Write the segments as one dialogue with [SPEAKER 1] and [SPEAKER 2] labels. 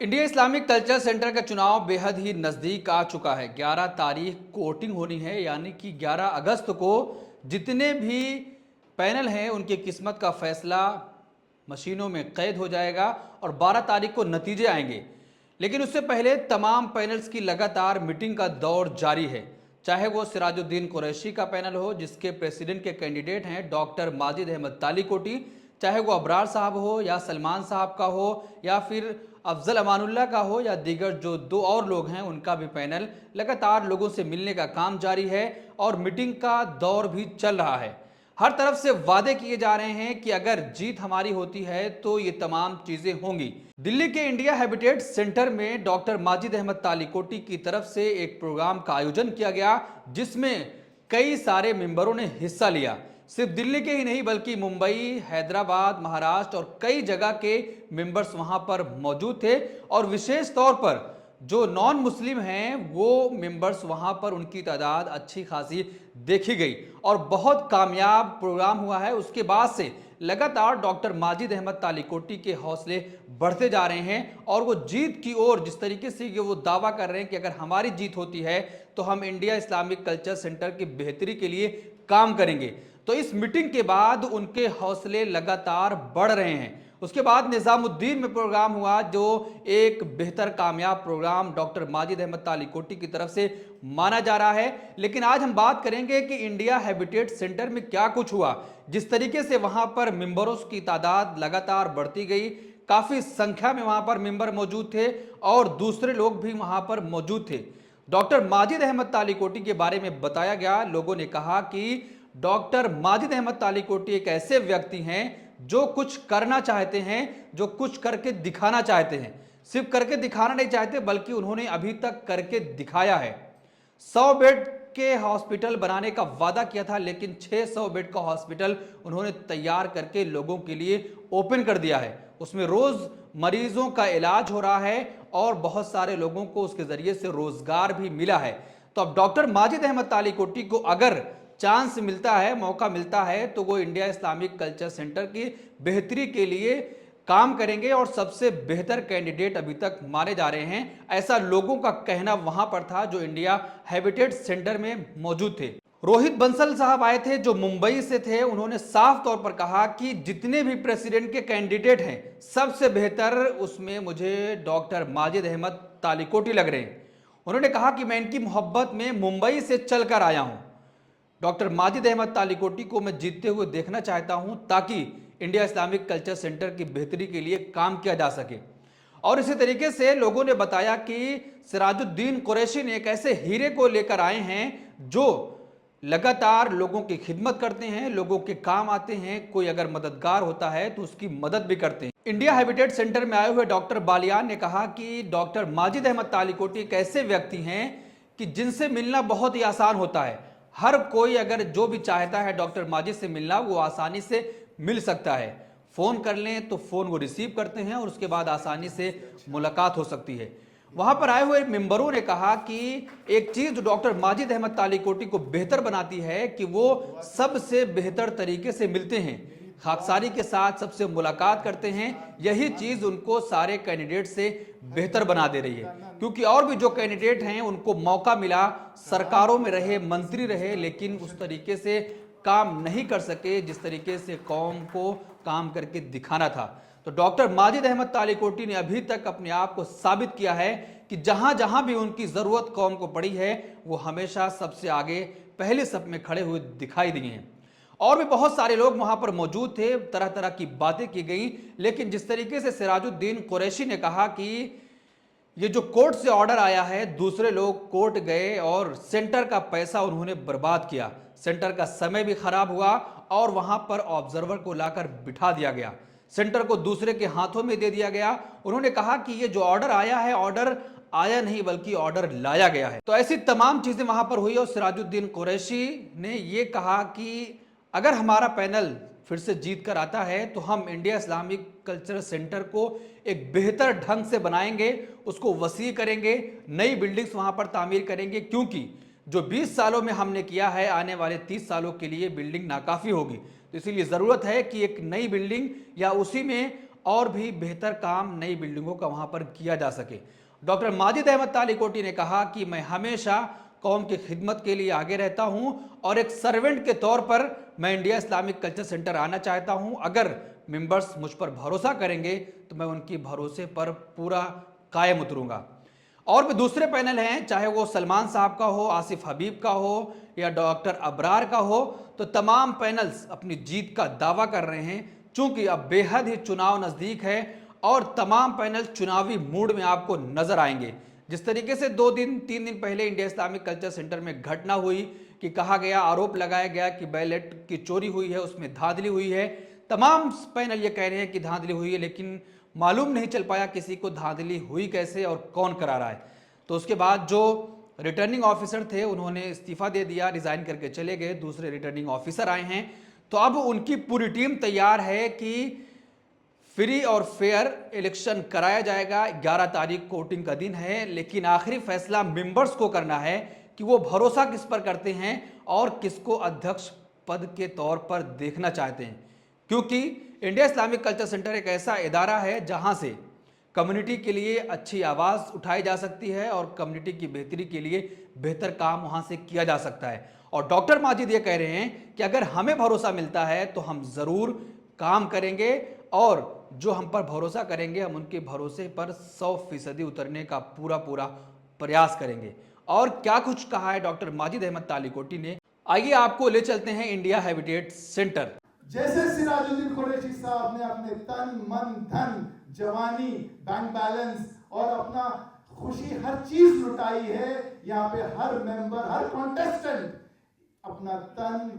[SPEAKER 1] India Islamic culture centre का चुनाव बेहद ही नज़दीक आ चुका है। 11 तारीख को वोटिंग होनी है, यानी कि 11 अगस्त को जितने भी पैनल हैं उनकी किस्मत का फैसला मशीनों में कैद हो जाएगा और 12 तारीख को नतीजे आएंगे। लेकिन उससे पहले तमाम पैनल्स की लगातार मीटिंग का दौर जारी है। चाहे वो सिराजुद्दीन कुरैशी का पैनल हो, जिसके प्रेसिडेंट के कैंडिडेट हैं डॉक्टर माजिद अहमद तालिकोटी, चाहे वो अबरार साहब हो या सलमान साहब का हो या फिर अफजल अमानुल्लाह का हो या दीगर जो दो और लोग हैं उनका भी पैनल लगातार लोगों से मिलने का काम जारी है और मीटिंग का दौर भी चल रहा है। हर तरफ से वादे किए जा रहे हैं कि अगर जीत हमारी होती है तो ये तमाम चीजें होंगी। दिल्ली के इंडिया हैबिटेट सेंटर में डॉक्टर माजिद अहमद तालिकोटी की तरफ से एक प्रोग्राम का आयोजन किया गया, जिसमें कई सारे मेंबरों ने हिस्सा लिया। सिर्फ दिल्ली के ही नहीं बल्कि मुंबई, हैदराबाद, महाराष्ट्र और कई जगह के मेंबर्स वहां पर मौजूद थे और विशेष तौर पर जो नॉन मुस्लिम हैं वो मेंबर्स वहां पर उनकी तादाद अच्छी खासी देखी गई और बहुत कामयाब प्रोग्राम हुआ है। उसके बाद से लगातार डॉक्टर माजिद अहमद तालिकोटी के हौसले बढ़ते जा रहे हैं और वो जीत की ओर जिस तरीके से वो दावा कर रहे हैं कि अगर हमारी जीत होती है तो हम इंडिया इस्लामिक कल्चर सेंटर की बेहतरी के लिए काम करेंगे। तो इस मीटिंग के बाद उनके हौसले लगातार बढ़ रहे हैं। उसके बाद निजामुद्दीन में प्रोग्राम हुआ, जो एक बेहतर कामयाब प्रोग्राम डॉक्टर माजिद अहमद तालिकोटी की तरफ से माना जा रहा है। लेकिन आज हम बात करेंगे कि इंडिया हैबिटेट सेंटर में क्या कुछ हुआ, जिस तरीके से वहां पर मेंबरों की तादाद लगातार बढ़ती गई, काफी संख्या में वहां पर मेंबर मौजूद थे और दूसरे लोग भी वहां पर मौजूद थे। डॉक्टर माजिद अहमद तालिकोटी के बारे में बताया गया। लोगों ने कहा कि डॉक्टर माजिद अहमद तालिकोटी एक ऐसे व्यक्ति हैं जो कुछ करना चाहते हैं, जो कुछ करके दिखाना चाहते हैं। सिर्फ करके दिखाना नहीं चाहते बल्कि उन्होंने अभी तक करके दिखाया है। 100 बेड के हॉस्पिटल बनाने का वादा किया था, लेकिन 600 बेड का हॉस्पिटल उन्होंने तैयार करके लोगों के लिए ओपन कर दिया है। उसमें रोज मरीजों का इलाज हो रहा है और बहुत सारे लोगों को उसके जरिए से रोजगार भी मिला है। तो अब डॉक्टर माजिद अहमद तालिकोटी को अगर चांस मिलता है, मौका मिलता है, तो वो इंडिया इस्लामिक कल्चर सेंटर की बेहतरी के लिए काम करेंगे और सबसे बेहतर कैंडिडेट अभी तक माने जा रहे हैं। ऐसा लोगों का कहना वहां पर था जो इंडिया हैबिटेट सेंटर में मौजूद थे। रोहित बंसल साहब आए थे जो मुंबई से थे। उन्होंने साफ तौर पर कहा कि जितने भी प्रेसिडेंट के कैंडिडेट हैं सबसे बेहतर उसमें मुझे डॉक्टर माजिद अहमद तालिकोटी लग रहे हैं। उन्होंने कहा कि मैं इनकी मोहब्बत में मुंबई से चलकर आया हूं। डॉक्टर माजिद अहमद तालिकोटी को मैं जीतते हुए देखना चाहता हूं ताकि इंडिया इस्लामिक कल्चर सेंटर की बेहतरी के लिए काम किया जा सके। और इसी तरीके से लोगों ने बताया कि सिराजुद्दीन कुरैशी ने एक ऐसे हीरे को लेकर आए हैं जो लगातार लोगों की खिदमत करते हैं, लोगों के काम आते हैं। कोई अगर मददगार होता है तो उसकी मदद भी करते हैं। इंडिया हैबिटेट सेंटर में आए हुए डॉक्टर बालियान ने कहा कि डॉक्टर माजिद अहमद तालिकोटी एक ऐसे व्यक्ति हैं कि जिनसे मिलना बहुत ही आसान होता है। हर कोई अगर जो भी चाहता है डॉक्टर माजिद से मिलना, वो आसानी से मिल सकता है। फोन कर लें तो फोन वो रिसीव करते हैं और उसके बाद आसानी से मुलाकात हो सकती है। वहां पर आए हुए मेंबरों ने कहा कि एक चीज जो डॉक्टर माजिद अहमद तालिकोटी को बेहतर बनाती है कि वो सबसे बेहतर तरीके से मिलते हैं, खाकसारी के साथ सबसे मुलाकात करते हैं। यही चीज उनको सारे कैंडिडेट से बेहतर बना दे रही है, क्योंकि और भी जो कैंडिडेट हैं उनको मौका मिला, सरकारों में रहे, मंत्री रहे, लेकिन उस तरीके से काम नहीं कर सके जिस तरीके से कौम को काम करके दिखाना था। तो डॉक्टर माजिद अहमद तालिकोटी ने अभी तक अपने आप को साबित किया है कि जहां जहां भी उनकी जरूरत कौम को पड़ी है वो हमेशा सबसे आगे पहले सब में खड़े हुए दिखाई दिए हैं। और भी बहुत सारे लोग वहां पर मौजूद थे, तरह तरह की बातें की गई। लेकिन जिस तरीके से सिराजुद्दीन कुरैशी ने कहा कि ये जो कोर्ट से ऑर्डर आया है, दूसरे लोग कोर्ट गए और सेंटर का पैसा उन्होंने बर्बाद किया, सेंटर का समय भी खराब हुआ और वहां पर ऑब्जर्वर को लाकर बिठा दिया गया, सेंटर को दूसरे के हाथों में दे दिया गया। उन्होंने कहा कि ये जो ऑर्डर आया है, ऑर्डर आया नहीं बल्कि ऑर्डर लाया गया है। तो ऐसी तमाम चीजें वहां पर हुई और सिराजुद्दीन कुरैशी ने यह कहा कि अगर हमारा पैनल फिर से जीत कर आता है तो हम इंडिया इस्लामिक कल्चर सेंटर को एक बेहतर ढंग से बनाएंगे, उसको वसी करेंगे, नई बिल्डिंग्स वहां पर तामीर करेंगे, क्योंकि जो 20 सालों में हमने किया है आने वाले 30 सालों के लिए बिल्डिंग नाकाफी होगी। तो इसीलिए जरूरत है कि एक नई बिल्डिंग या उसी में और भी बेहतर काम नई बिल्डिंगों का वहां पर किया जा सके। डॉक्टर माजिद अहमद तालिकोटी ने कहा कि मैं हमेशा कौम की खिदमत के लिए आगे रहता हूं और एक सर्वेंट के तौर पर मैं इंडिया इस्लामिक कल्चर सेंटर आना चाहता हूं। अगर मेंबर्स मुझ पर भरोसा करेंगे तो मैं उनकी भरोसे पर पूरा कायम उतरूंगा। और भी दूसरे पैनल हैं, चाहे वो सलमान साहब का हो, आसिफ हबीब का हो या डॉक्टर अबरार का हो, तो तमाम पैनल्स अपनी जीत का दावा कर रहे हैं। चूंकि अब बेहद ही चुनाव नजदीक है और तमाम पैनल चुनावी मूड में आपको नजर आएंगे। जिस तरीके से 2-3 दिन पहले इंडिया इस्लामिक कल्चर सेंटर में घटना हुई कि कहा गया, आरोप लगाया गया कि बैलेट की चोरी हुई है, उसमें धांधली हुई है। तमाम पैनल ये कह रहे हैं कि धांधली हुई है, लेकिन मालूम नहीं चल पाया किसी को धांधली हुई कैसे और कौन करा रहा है। तो उसके बाद जो रिटर्निंग ऑफिसर थे उन्होंने इस्तीफा दे दिया, रिजाइन करके चले गए, दूसरे रिटर्निंग ऑफिसर आए हैं। तो अब उनकी पूरी टीम तैयार है कि फ्री और फेयर इलेक्शन कराया जाएगा। 11 तारीख को वोटिंग का दिन है, लेकिन आखिरी फैसला मेंबर्स को करना है कि वो भरोसा किस पर करते हैं और किसको अध्यक्ष पद के तौर पर देखना चाहते हैं। क्योंकि इंडिया इस्लामिक कल्चर सेंटर एक ऐसा इदारा है जहां से कम्युनिटी के लिए अच्छी आवाज़ उठाई जा सकती है और कम्युनिटी की बेहतरी के लिए बेहतर काम वहां से किया जा सकता है। और डॉक्टर माजिद ये कह रहे हैं कि अगर हमें भरोसा मिलता है तो हम ज़रूर काम करेंगे और जो हम पर भरोसा करेंगे हम उनके भरोसे पर 100% उतरने का पूरा प्रयास करेंगे। और क्या कुछ कहा है डॉक्टर माजिद अहमद तालिकोटी ने, आइए आपको ले चलते हैं इंडिया हैबिटेट सेंटर।
[SPEAKER 2] जैसे सिराजुद्दीन कुरैशी साहब ने अपने तन मन धन जवानी बैंक बैलेंस और अपना खुशी हर चीज लुटाई है, यहाँ पे हर मेंबर हर कॉन्टेस्टेंट अपना तन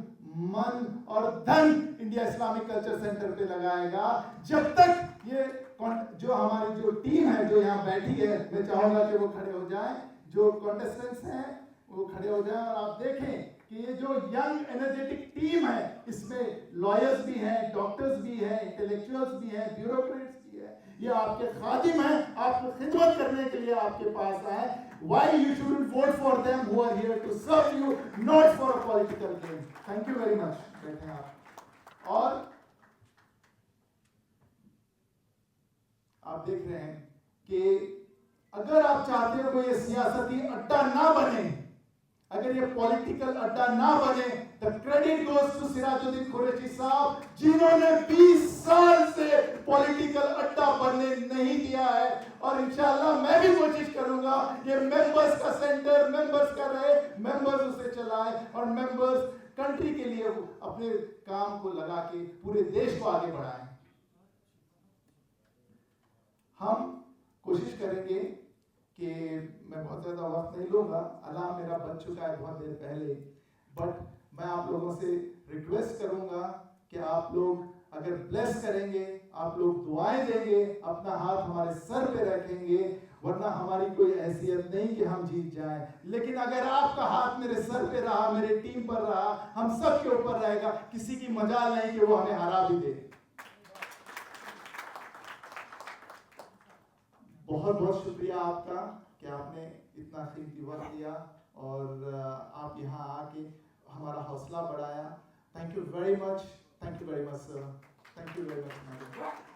[SPEAKER 2] मन और धन इंडिया इस्लामिक कल्चर सेंटर पे लगाएगा। जब तक ये जो हमारी जो टीम है जो यहाँ बैठी है, मैं चाहूंगा कि वो खड़े हो जाएं, जो कॉन्टेस्टेंट्स हैं वो खड़े हो जाएं और आप देखें कि ये जो यंग एनर्जेटिक टीम है इसमें लॉयर्स भी हैं, डॉक्टर्स भी हैं, इंटेलेक्चुअल्स भी हैं, ब्यूरोक्रेट्स भी हैं। ये आपके खादिम हैं, आपको खिदमत करने के लिए आपके पास आए। Why you shouldn't vote for them who are here to serve you, not for a political gain. Thank you very much. बैठे आप। और आप देख रहे हैं कि अगर आप चाहते हो कि ये सियासती अड्डा ना बने, अगर ये पॉलिटिकल अड्डा ना बने, the credit goes to Sirajuddin Qureshi sahab, जिन्होंने 20 साल से पॉलिटिकल अड्डा बनने नहीं दिया है। और इंशाल्लाह मैं भी कोशिश करूंगा ये मेंबर्स का सेंटर मेंबर्स का रहे, मेंबर्स उसे चलाए और मेंबर्स कंट्री के लिए अपने काम को लगा के पूरे देश को आगे बढ़ाएं। हम कोशिश करेंगे कि मैं बहुत ज़्यादा वक्त नहीं लूँगा, अलार्म मेरा बज चुका है बहुत देर पहले, बट मैं आप लोगों से रिक्वेस्ट करूँगा कि आप लोग अगर ब्लेस करेंगे, आप लोग दुआएं देंगे, अपना हाथ हमारे सर पे रखेंगे, वरना हमारी कोई हैसियत नहीं कि हम जीत जाएं। लेकिन अगर आपका हाथ मेरे सर पे रहा, मेरे टीम पर रहा, हम सब के ऊपर रहेगा, किसी की मजाल नहीं कि वो हमें हरा भी दे। बहुत बहुत शुक्रिया आपका कि आपने इतना कीमती वक्त दिया और आप यहाँ आके हमारा हौसला बढ़ाया। Thank you very much, thank you very much sir, thank you very much.